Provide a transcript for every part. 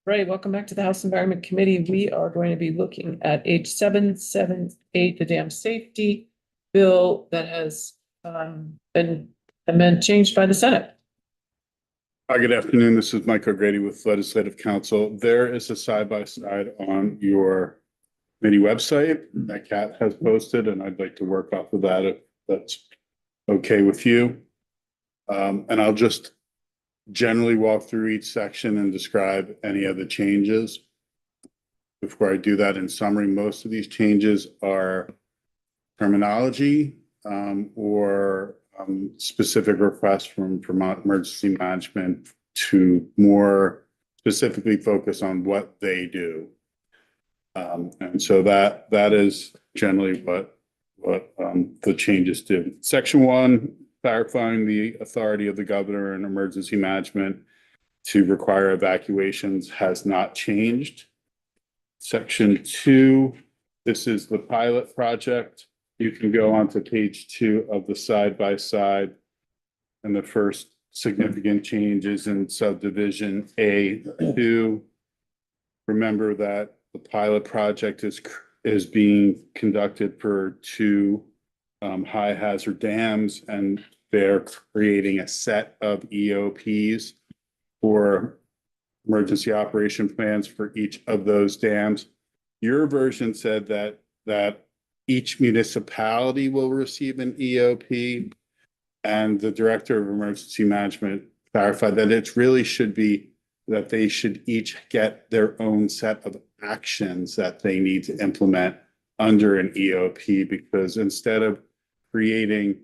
Right, welcome back to the House Environment Committee. We are going to be looking at H778, the dam safety bill that has been changed by the Senate. Hi, good afternoon. This is Mike O'Grady with Legislative Counsel. There is a side-by-side on your committee website that Kat has posted, and I'd like to work off of that if that's okay with you. And I'll just generally walk through each section and describe any of the changes. Before I do that, in summary, most of these changes are terminology or specific requests from Vermont Emergency Management to more specifically focus on what they do. And so that is generally what the changes do. Section 1, clarifying the authority of the governor and emergency management to require evacuations has not changed. Section 2, this is the pilot project. You can go on to page 2 of the side-by-side, and the first significant changes in subdivision A2. Remember that the pilot project is being conducted for 2 high hazard dams, and they're creating a set of EOPs for emergency operation plans for each of those dams. Your version said that each municipality will receive an EOP, and the Director of Emergency Management clarified that it really should be that they should each get their own set of actions that they need to implement under an EOP, because instead of creating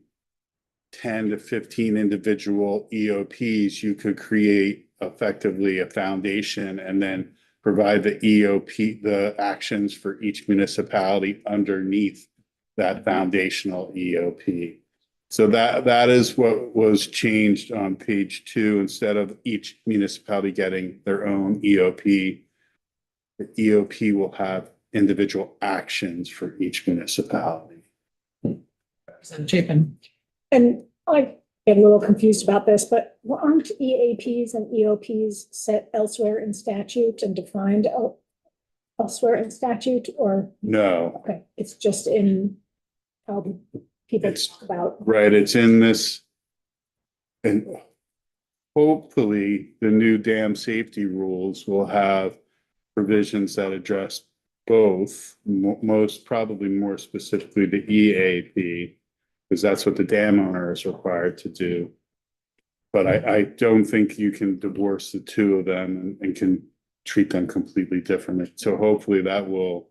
10 to 15 individual EOPs, you could create effectively a foundation and then provide the EOP, the actions for each municipality underneath that foundational EOP. So that is what was changed on page 2. Instead of each municipality getting their own EOP, the EOP will have individual actions for each municipality. Representative Chapin. And I get a little confused about this, but aren't EAPs and EOPs set elsewhere in statute and defined elsewhere in statute, or? No. Okay, it's just in how people talk about. Right, it's in this, and hopefully the new dam safety rules will have provisions that address both, most probably more specifically the EAP, because that's what the dam owner is required to do. But I don't think you can divorce the two of them and can treat them completely differently. So hopefully that will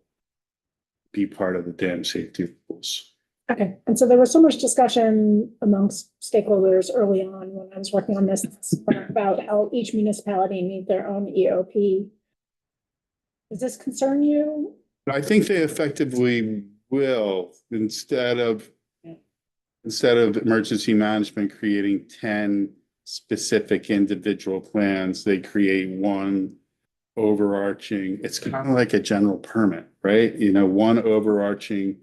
be part of the dam safety rules. Okay, and so there was so much discussion amongst stakeholders early on when I was working on this about how each municipality need their own EOP. Does this concern you? I think they effectively will, instead of emergency management creating 10 specific individual plans, they create one overarching, it's kind of like a general permit, right? You know, one overarching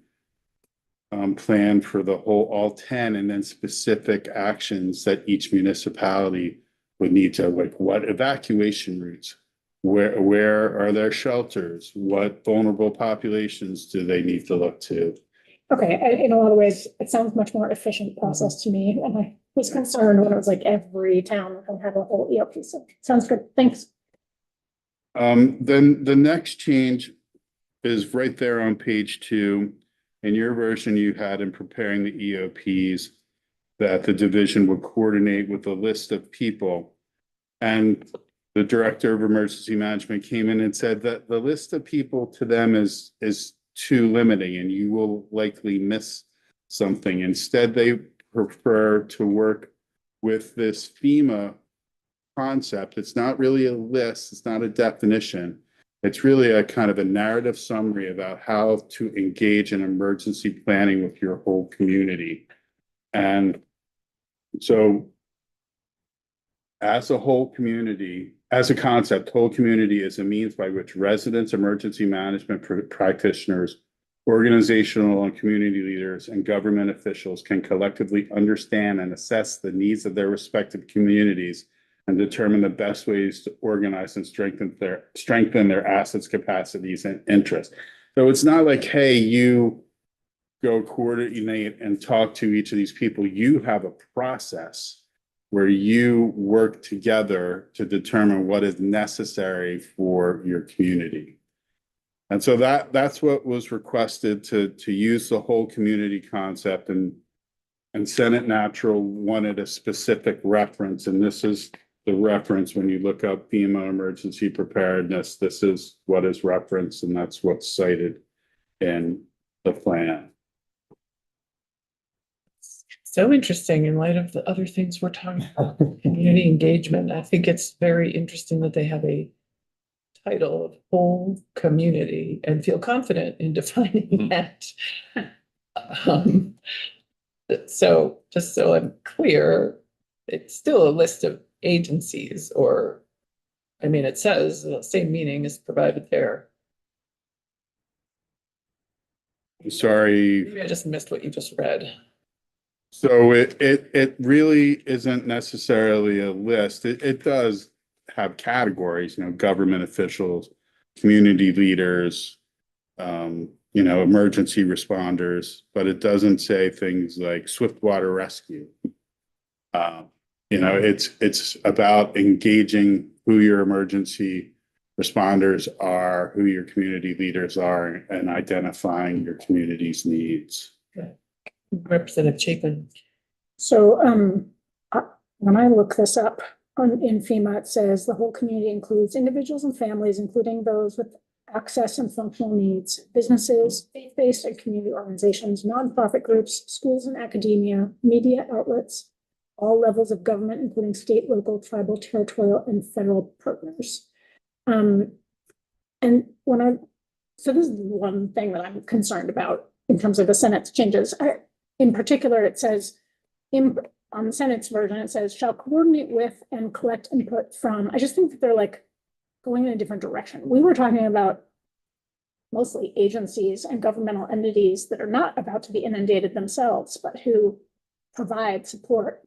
plan for the whole, all 10, and then specific actions that each municipality would need to, like, what evacuation routes, where are their shelters, what vulnerable populations do they need to look to? Okay, in a lot of ways, it sounds much more efficient process to me, and I was concerned when it was like every town will have a whole EOP, so sounds good, thanks. Then the next change is right there on page 2. In your version, you had in preparing the EOPs that the division would coordinate with a list of people. And the Director of Emergency Management came in and said that the list of people to them is too limiting and you will likely miss something. Instead, they prefer to work with this FEMA concept. It's not really a list, it's not a definition. It's really a kind of a narrative summary about how to engage in emergency planning with your whole community. And so as a whole community, as a concept, whole community is a means by which residents, emergency management practitioners, organizational and community leaders, and government officials can collectively understand and assess the needs of their respective communities and determine the best ways to organize and strengthen their assets, capacities, and interests. So it's not like, hey, you go coordinate and talk to each of these people. You have a process where you work together to determine what is necessary for your community. And so that's what was requested, to use the whole community concept, and Senate Natural wanted a specific reference, and this is the reference. When you look up FEMA emergency preparedness, this is what is referenced, and that's what's cited in the plan. So interesting in light of the other things we're talking about, community engagement. I think it's very interesting that they have a title of whole community and feel confident in defining that. So just so I'm clear, it's still a list of agencies, or, I mean, it says the same meaning is provided there. Sorry. Maybe I just missed what you just read. So it really isn't necessarily a list. It does have categories, government officials, community leaders, emergency responders, but it doesn't say things like Swiftwater Rescue. It's about engaging who your emergency responders are, who your community leaders are, and identifying your community's needs. Representative Chapin. So, when I look this up in FEMA, it says the whole community includes individuals and families, including those with access and functional needs, businesses, faith-based and community organizations, nonprofit groups, schools and academia, media outlets, all levels of government, including state, local, tribal, territorial, and federal partners. And so this is one thing that I'm concerned about in terms of the Senate's changes. In particular, it says, on the Senate's version, it says, shall coordinate with and collect input from. I just think that they're like going in a different direction. We were talking about mostly agencies and governmental entities that are not about to be inundated themselves, but who provide support.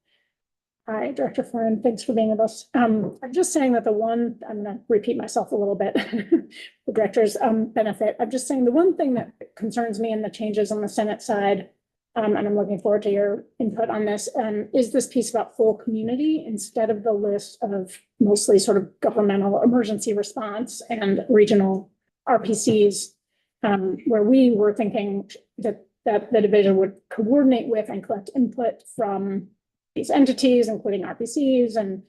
Hi, Director Flynn, thanks for being with us. I'm just saying that I'm going to repeat myself a little bit, the director's benefit. I'm just saying the one thing that concerns me in the changes on the Senate side, and I'm looking forward to your input on this, is this piece about full community instead of the list of mostly sort of governmental emergency response and regional RPCs, where we were thinking that the division would coordinate with and collect input from these entities, including RPCs and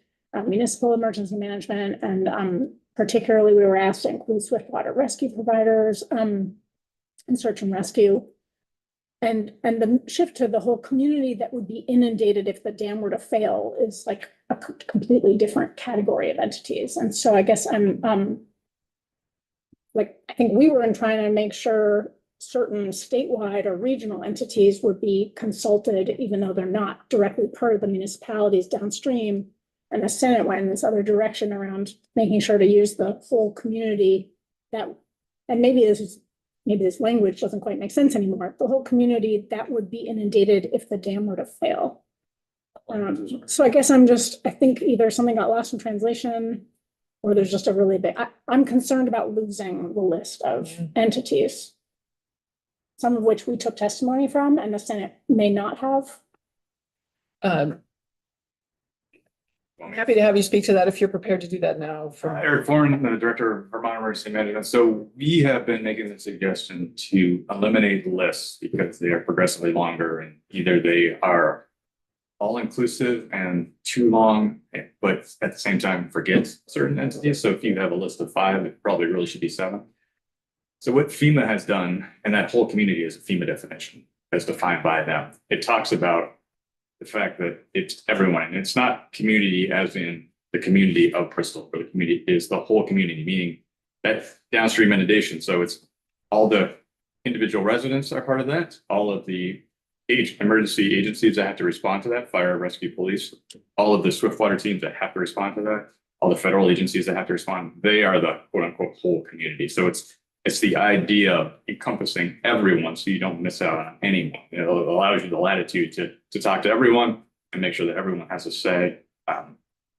municipal emergency management. And particularly, we were asked to include Swiftwater rescue providers and search and rescue. And the shift to the whole community that would be inundated if the dam were to fail is like a completely different category of entities. And so I guess I think we were trying to make sure certain statewide or regional entities would be consulted, even though they're not directly part of the municipalities downstream. And the Senate went in this other direction around making sure to use the full community and maybe this language doesn't quite make sense anymore. The whole community that would be inundated if the dam were to fail. So I guess I think either something got lost in translation or there's just a really big, I'm concerned about losing the list of entities, some of which we took testimony from and the Senate may not have. I'm happy to have you speak to that if you're prepared to do that now. Eric Florin, the Director of Vermont Emergency Management. So we have been making the suggestion to eliminate lists because they are progressively longer and either they are all-inclusive and too long, but at the same time forget certain entities. So if you have a list of 5, it probably really should be 7. So what FEMA has done, and that whole community is a FEMA definition as defined by them. It talks about the fact that it's everyone, and it's not community as in the community of Bristol, but the community is the whole community, meaning that downstream inundation. So it's all the individual residents are part of that, all of the emergency agencies that have to respond to that, fire, rescue, police, all of the Swiftwater teams that have to respond to that, all the federal agencies that have to respond, they are the quote unquote whole community. So it's the idea of encompassing everyone so you don't miss out on anyone. It allows you the latitude to talk to everyone and make sure that everyone has a say,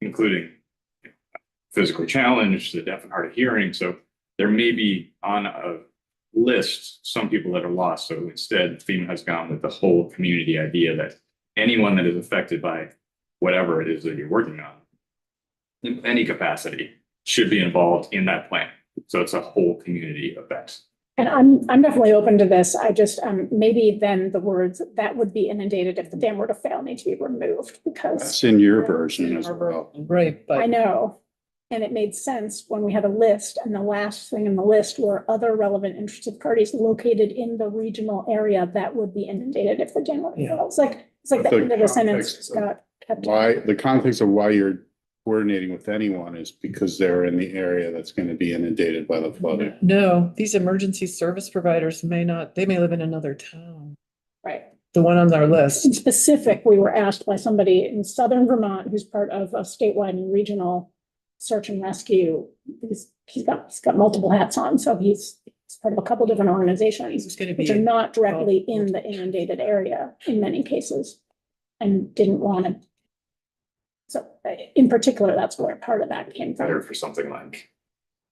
including physically challenged, the deaf and hard of hearing. So there may be on a list some people that are lost. So instead, FEMA has gone with the whole community idea that anyone that is affected by whatever it is that you're working on in any capacity should be involved in that plan. So it's a whole community effect. And I'm definitely open to this. I just, maybe then the words that would be inundated if the dam were to fail need to be removed because That's in your version as well. Right, I but know. And it made sense when we had a list and the last thing in the list were other relevant interested parties located in the regional area that would be inundated if the dam were to Yeah. fail. It's like the The end of the sentence context just of got kept. Why, the context of why you're coordinating with anyone is because they're in the area that's going to be inundated by the flooding. no, these emergency service providers may not, they may live in another town. Right. The one on our In list. specific, we were asked by somebody in southern Vermont who's part of a statewide and regional search and rescue. He's got multiple hats on, so he's part of a couple different organizations, It's gonna which are be, not directly in the inundated area in many cases. And didn't want to. So in particular, that's where part of that came Better from. for something like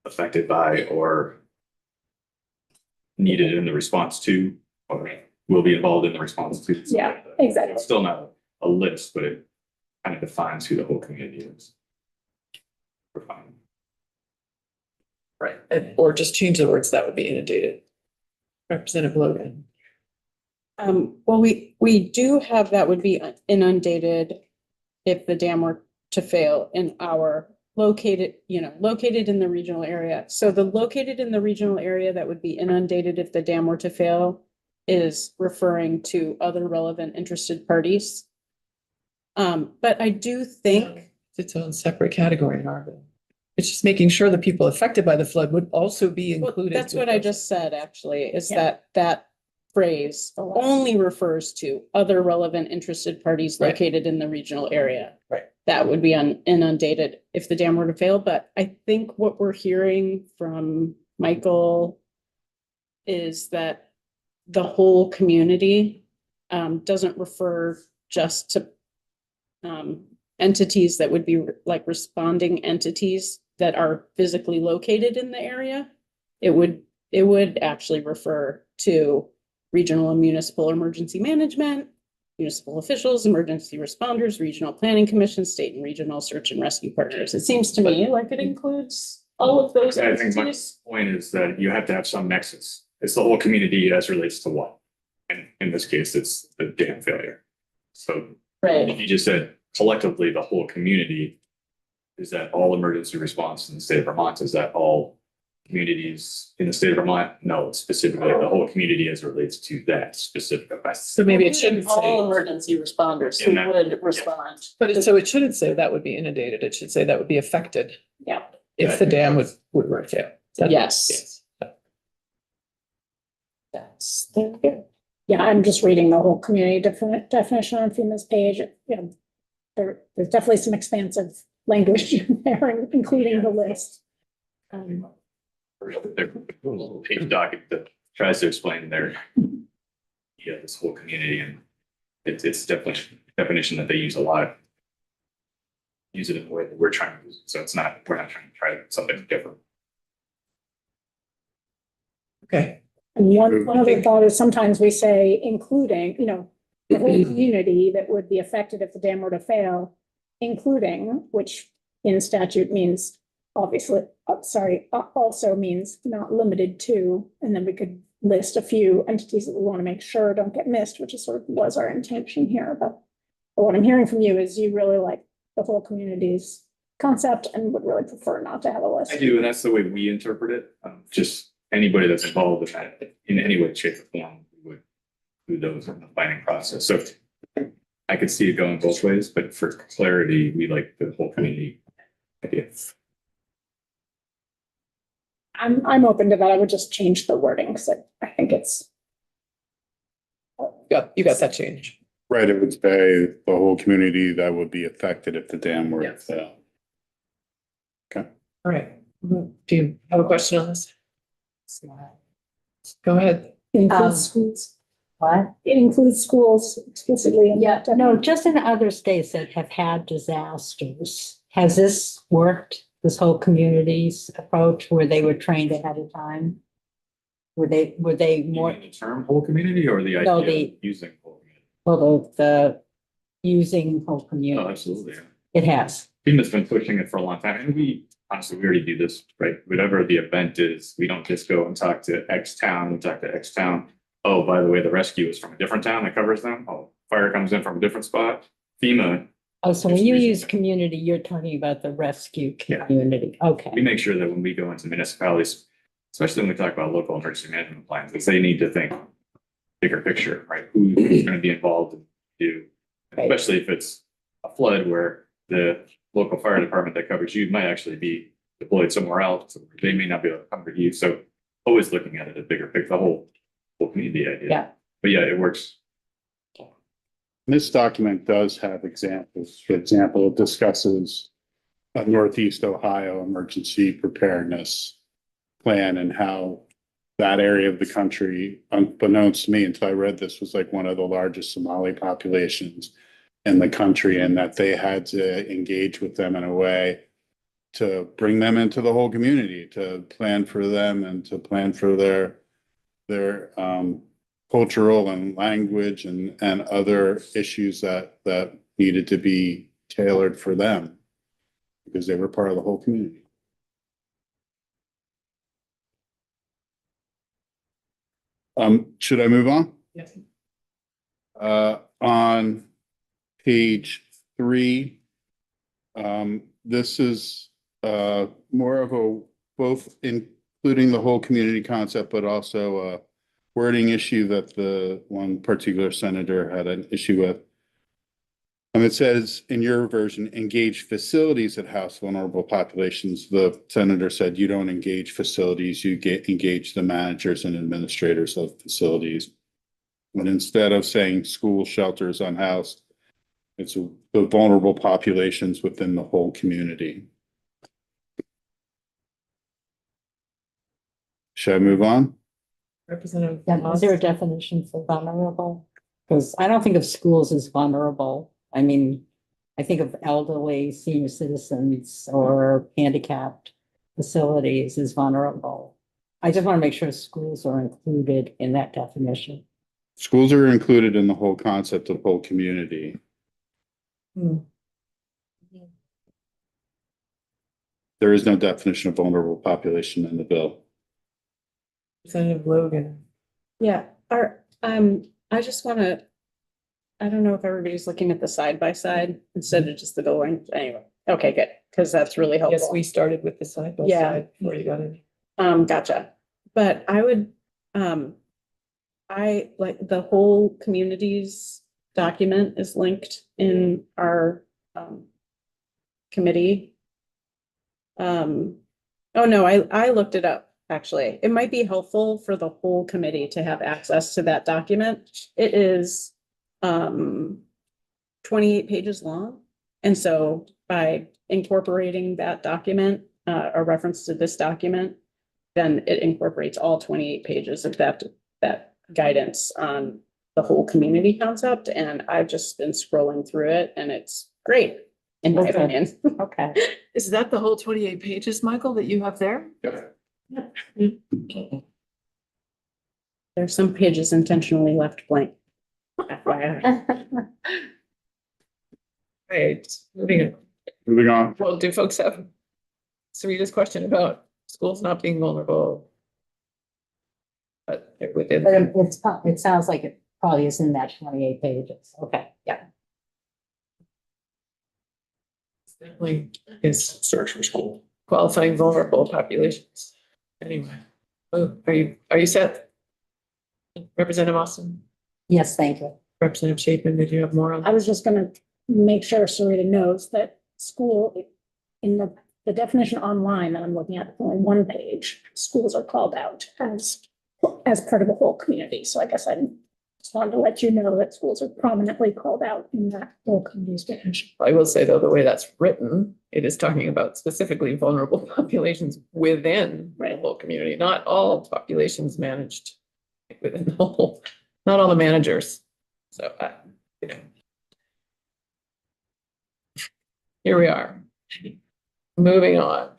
affected by or needed in the response to, or will be involved in the response to. Yeah, exactly. It's still not a list, but it kind of defines who the whole community is. We're fine. right, or just change the words that would be inundated. Representative Logan. Well, we do have that would be inundated if the dam were to fail in our located in the regional area. So the located in the regional area that would be inundated if the dam were to fail is referring to other relevant interested parties. But I do think, It's its own separate category in our bill. It's just making sure the people affected by the flood would also be well, included. that's with what I those. just said, actually, is Yeah. that phrase only refers to other relevant interested parties Right. located in the regional area. Right. That would be inundated if the dam were to fail, but I think what we're hearing from Michael is that the whole community doesn't refer just to entities that would be like responding entities that are physically located in the area. It would actually refer to regional and municipal emergency management, municipal officials, emergency responders, regional planning commission, state and regional search and rescue partners. It seems to me like it includes all of those I think my entities. point is that you have to have some nexus. It's the whole community as relates to what? And in this case, it's the dam failure. So if you just said collectively, the whole community, is that all emergency response in the state of Vermont? Is that all communities in the state of Vermont? No, it's specifically the whole community as it relates to that specific event. So maybe it shouldn't All say, emergency responders In who that- would respond. so it shouldn't say that would be inundated. It should say that would be affected Yeah. if the dam would fail. Yes. That's, there you go. Yeah, I'm just reading the whole community definition on FEMA's page. You know, there's definitely some expansive language in there, including the list. Their little page docket that tries to explain their, this whole community, and it's definitely a definition that they use a lot. Use it in the way that we're trying to use it, so we're not trying to try something different. Okay, And one other thought is sometimes we say including, the whole community that would be affected if the dam were to fail, including, which in statute means obviously, also means not limited to, and then we could list a few entities that we want to make sure don't get missed, which is sort of was our intention here. But what I'm hearing from you is you really like the whole community's concept and would really prefer not to have a list. I do, and that's the way we interpret it. Just anybody that's involved in that in any way, shape, or form would do those in the planning process. So I could see it going both ways, but for clarity, we like the whole community idea. I'm open to that. I would just change the wording because I think it's. you got that change. Right, it would say the whole community that would be affected if the dam were to Yes. fail. All right. Do you have a question on this? Go ahead. It includes schools. What? It includes schools explicitly. in that No, just in other states that have had disasters, has this worked this whole communities approach where they were trained ahead of time? Were they You more, mean the term whole community or the No, idea of the- using whole community? well, the using whole Oh, community? absolutely. Yeah. It has. FEMA's been pushing it for a long time, and we, honestly, we already do this, right? Whatever the event is, we don't just go and talk to X town, we talk to X town. Oh, by the way, the rescue is from a different town that covers them. Oh, fire comes in from a different spot. FEMA, Oh, so when It's you reasonable. use community, you're talking about the rescue Yeah. community. we Okay, make sure that when we go into municipalities, especially when we talk about local emergency management plans, is they need to think bigger picture, right? Who's going to be involved and do, Right. especially if it's a flood where the local fire department that covers you might actually be deployed somewhere else. They may not be able to cover you. So always looking at it, a bigger picture, the whole community idea. Yeah. But yeah, it works. This document does have examples. For example, it discusses a Northeast Ohio emergency preparedness plan and how that area of the country, unbeknownst to me until I read this, was like one of the largest Somali populations in the country, and that they had to engage with them in a way to bring them into the whole community, to plan for them and to plan for their cultural and language and other issues that needed to be tailored for them because they were part of the whole community. Should I move on? Yes. On page 3, this is more of a, both including the whole community concept, but also a wording issue that the one particular senator had an issue with. And it says in your version, engage facilities that house vulnerable populations. The senator said you don't engage facilities, you engage the managers and administrators of facilities. And instead of saying school shelters unhoused, it's the vulnerable populations within the whole community. Should I move on? Representative. yeah, is there a Moss? definition for vulnerable? Because I don't think of schools as vulnerable. I mean, I think of elderly, senior citizens or handicapped facilities as vulnerable. I just want to make sure schools are included in that definition. Schools are included in the whole concept of whole community. Hmm. There is no definition of vulnerable population in the bill. Representative Logan. Yeah, I just wanna, I don't know if everybody's looking at the side by side instead of just the building. Anyway, okay, good, because that's really helpful. Yes, we started with the side by Yeah. side before you got in. Gotcha. But I would, I like the whole communities document is linked in our, committee. Oh no, I looked it up, actually. It might be helpful for the whole committee to have access to that document. It is, 28 pages long. And so by incorporating that document, a reference to this document, then it incorporates all 28 pages of that guidance on the whole community concept. And I've just been scrolling through it and it's great, in my Okay. opinion. Okay. Is that the whole 28 pages, Michael, that you have there? There's some pages intentionally left blank. FYI. Right, moving on. Moving on. Well, do folks have Sarita's question about schools not being vulnerable? But they're within. But it sounds like it probably is in that 28 pages. Okay, yeah. Definitely is Search for school. qualifying vulnerable populations. Anyway, oh, are you set? Representative Austin, Yes, thank you. Representative Chapin, did you have more on? I was just gonna make sure Sarita knows that school, in the definition online that I'm looking at, only one page, schools are called out as part of the whole community. So I guess I just wanted to let you know that schools are prominently called out in that whole community's definition. I will say though, the way that's written, it is talking about specifically vulnerable populations within the whole community, not all populations managed within the whole, not all the managers. So, you know. Here we are. Moving on.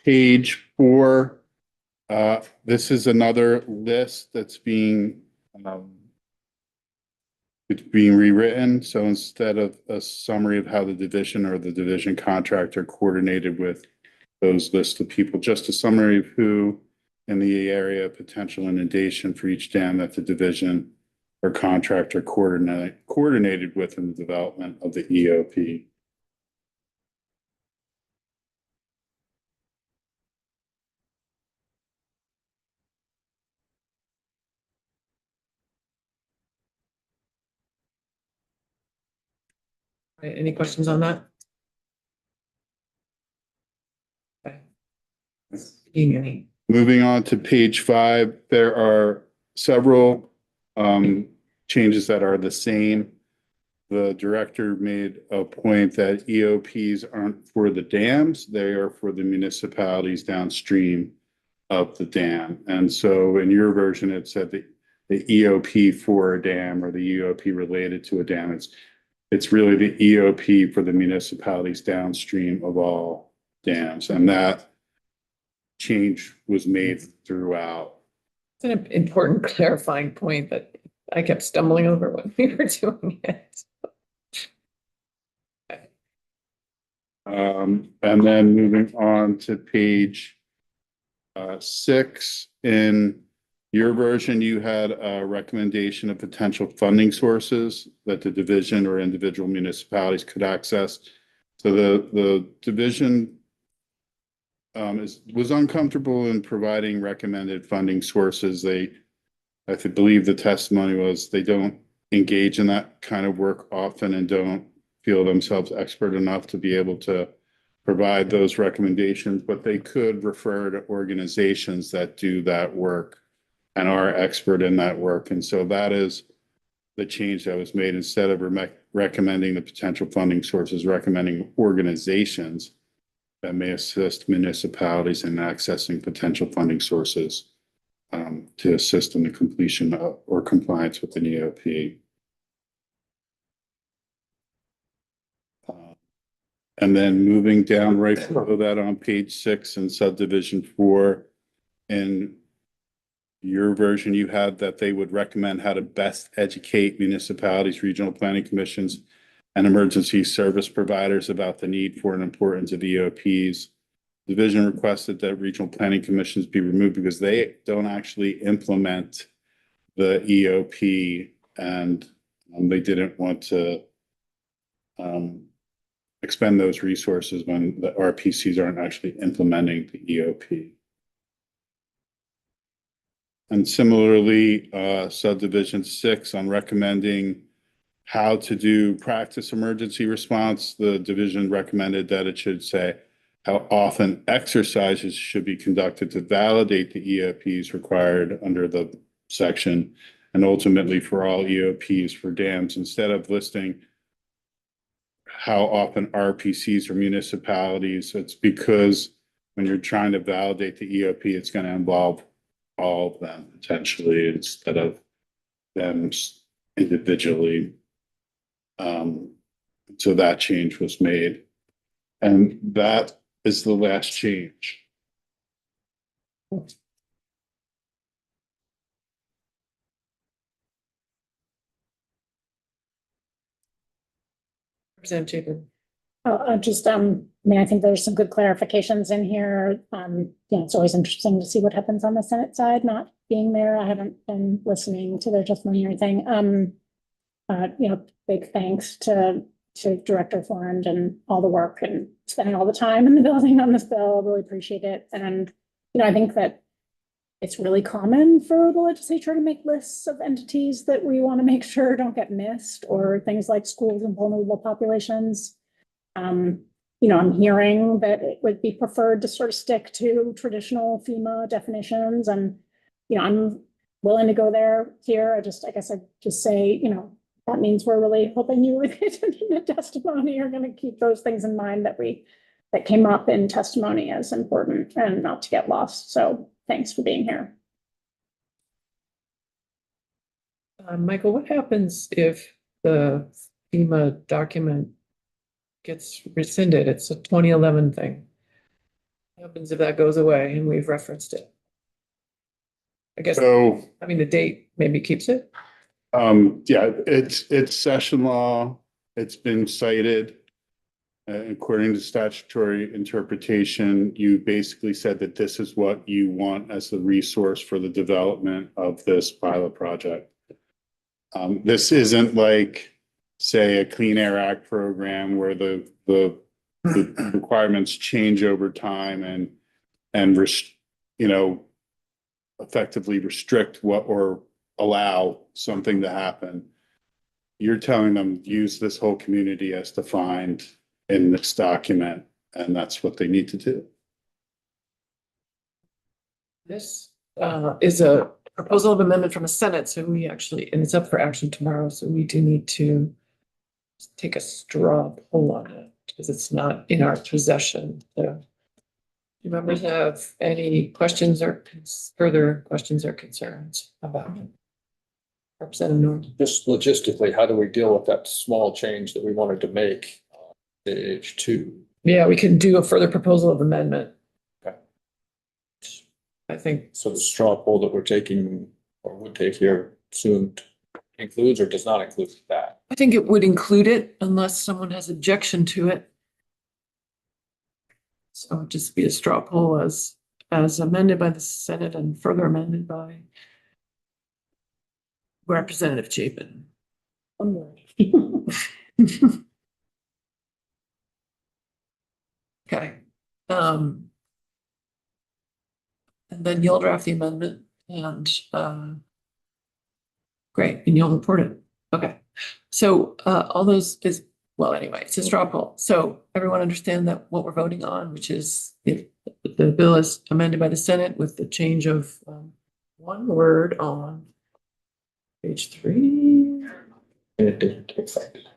Page 4, this is another list that's it's being rewritten. So instead of a summary of how the division or the division contractor coordinated with those lists of people, just a summary of who in the area of potential inundation for each dam that the division or contractor coordinated with in the development of the EOP. Right, any questions on that? Okay. Seeing any? Moving on to page 5, there are several changes that are the same. The director made a point that EOPs aren't for the dams, they are for the municipalities downstream of the dam. And so in your version, it said the EOP for a dam or the EOP related to a dam. It's really the EOP for the municipalities downstream of all dams. And that change was made throughout. It's an important clarifying point that I kept stumbling over when we were doing it. And then moving on to page 6, in your version, you had a recommendation of potential funding sources that the division or individual municipalities could access. So the division was uncomfortable in providing recommended funding sources. I believe the testimony was they don't engage in that kind of work often and don't feel themselves expert enough to be able to provide those recommendations, but they could refer to organizations that do that work and are expert in that work. And so that is the change that was made. Instead of recommending the potential funding sources, recommending organizations that may assist municipalities in accessing potential funding sources to assist in the completion of, or compliance with an EOP. And then moving down right below that on page 6 in subdivision 4, in your version, you had that they would recommend how to best educate municipalities, regional planning commissions, and emergency service providers about the need for and importance of EOPs. Division requested that regional planning commissions be removed because they don't actually implement the EOP, and they didn't want to expend those resources when the RPCs aren't actually implementing the EOP. And similarly, subdivision 6 on recommending how to do practice emergency response, the division recommended that it should say how often exercises should be conducted to validate the EOPs required under the section, and ultimately for all EOPs for dams, instead of listing how often RPCs or municipalities. It's because when you're trying to validate the EOP, it's going to involve all of them potentially instead of them individually. So that change was made. And that is the last change. Representative. I think there's some good clarifications in here. It's always interesting to see what happens on the Senate side, not being there. I haven't been listening to their testimony or anything. Big thanks to Director Florent and all the work and spending all the time in the building on this bill. Really appreciate it. And, I think that it's really common for the legislature to make lists of entities that we want to make sure don't get missed, or things like schools and vulnerable populations. I'm hearing that it would be preferred to sort of stick to traditional FEMA definitions, and, I'm willing to go here. I guess I'd just say, that means we're really hoping you with the testimony are going to keep those things in mind that came up in testimony as important and not to get lost. So thanks for being here. Michael, what happens if the FEMA document gets rescinded. It's a 2011 thing. What happens if that goes away and we've referenced it? I guess, So, I mean, the date maybe keeps it. yeah, it's session law. It's been cited. According to statutory interpretation, you basically said that this is what you want as the resource for the development of this pilot project. This isn't like, say, a Clean Air Act program where the requirements change over time and you know, effectively restrict what or allow something to happen. You're telling them, use this whole community as defined in this document, and that's what they need to do. This is a proposal of amendment from the Senate, so we actually, and it's up for action tomorrow, so we do need to take a straw poll on it, because it's not in our possession. So, do members have any questions or further questions or concerns about it? Representative Norton? Just logistically, how do we deal with that small change that we wanted to make on page 2? Yeah, we can do a further proposal of amendment. Okay. I think, So the straw poll that we're taking or would take here soon includes or does not include that? I think it would include it unless someone has objection to it. So it'd just be a straw poll as amended by the Senate and further amended by Representative Chapin. One word. Okay. And then you'll draft the amendment and great, and you'll report it. Okay. So all those is, well, anyway, it's a straw poll. So everyone understand that what we're voting on, which is if the bill is amended by the Senate with the change of one word on page 3 And it didn't affect it.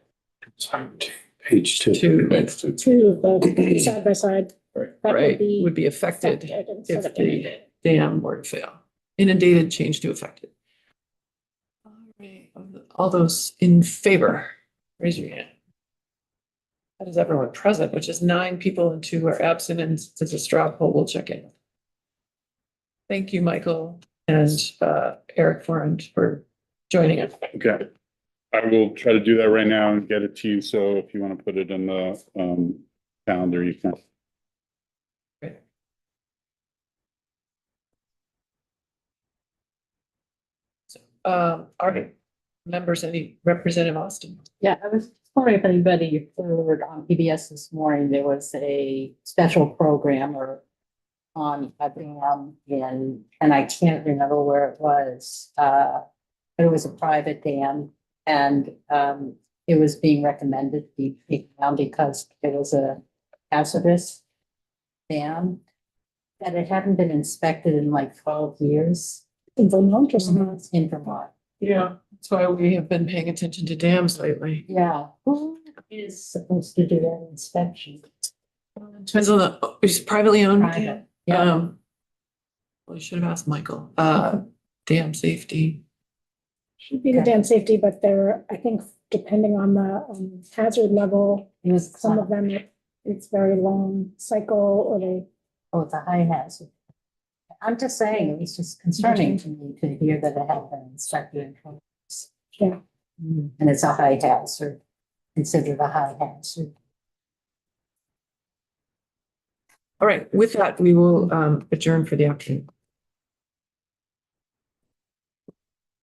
Page 2. to, Two of the side by side. that right, would be affected instead if of the amended. dam were to fail. Inundated, change to affected. All right, all those in favor, raise your hand. That is everyone present, which is 9 people and 2 are absent, and since a straw poll, we'll check in. Thank you, Michael and Eric Forand for joining us. Okay. I will try to do that right now and get it to you. So if you want to put it in the calendar, you can. Great. So, all right, members, any Representative Austin? Yeah, I was wondering if anybody heard on PBS this morning, there was a special program or on a dam and I can't remember where it was. But it was a private dam and it was being recommended to be taken down because it was a hazardous dam. That it hadn't been inspected in like 12 years In Vermont or something. in Vermont. Yeah, that's why we have been paying attention to dams lately. Yeah, who is supposed to do that inspection? Depends on the, it's privately owned. Private, yeah. Well, we should have asked Michael, dam safety. Should be the dam safety, but there, I think, depending on the hazard level, It was some of them, it's very long cycle or they. Oh, it's a high hazard. I'm just saying, it was just concerning to me to hear that it had been inspected in 20 years. Yeah. And it's a high hazard, considered a high hazard. All right, with that, we will adjourn for the afternoon.